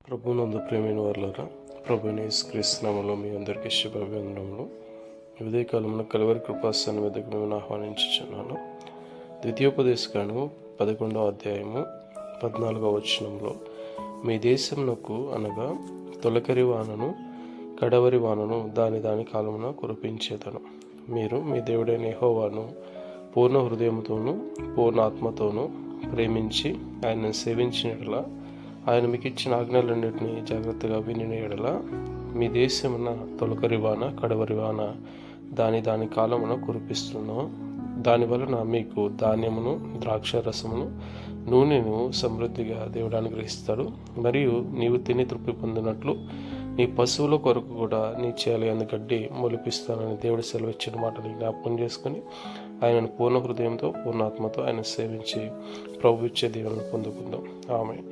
ప్రభువునందు ప్రేమైన వారులారా, ప్రభువైన యేసుక్రీస్తు నామములో మీ అందరికీ శుభాభివందనములు. ఉదయకాలమున కలువరి కృపా సన్నిధికి మేము ఆహ్వానించుచున్నాను. ద్వితీయోపదేశకాండము 11వ అధ్యాయము 14వ వచనంలో, మీ దేశమునకు అనగా తొలకరి వానను కడవరి వానను దాని కాలమున కురిపించేదను. మీరు మీ దేవుడైన యెహోవాను పూర్ణ హృదయముతోనూ పూర్ణ ఆత్మతోనూ ప్రేమించి ఆయనను సేవించినట్లా, ఆయన మీకు ఇచ్చిన ఆజ్ఞలన్నింటినీ జాగ్రత్తగా వినిన యెడల మీ దేశమున తొలకరి వాన కడవరి వాన దాని కాలమున కురిపిస్తున్నాం. దాని వలన మీకు ధాన్యమును ద్రాక్షారసమును నూనెను సమృద్ధిగా దేవుడు అనుగ్రహిస్తాడు. మరియు నీవు తిని తృప్తి పొందినట్లు నీ పశువుల కొరకు కూడా నీ చేలయందు గడ్డి మొలిపిస్తానని దేవుడు సెలవిచ్చిన మాటని జ్ఞాపకం చేసుకుని ఆయనను పూర్ణ హృదయంతో పూర్ణాత్మతో ఆయన సేవించి ప్రభు ఇచ్చే దీవెనను పొందుకుందాం. ఆమేన్.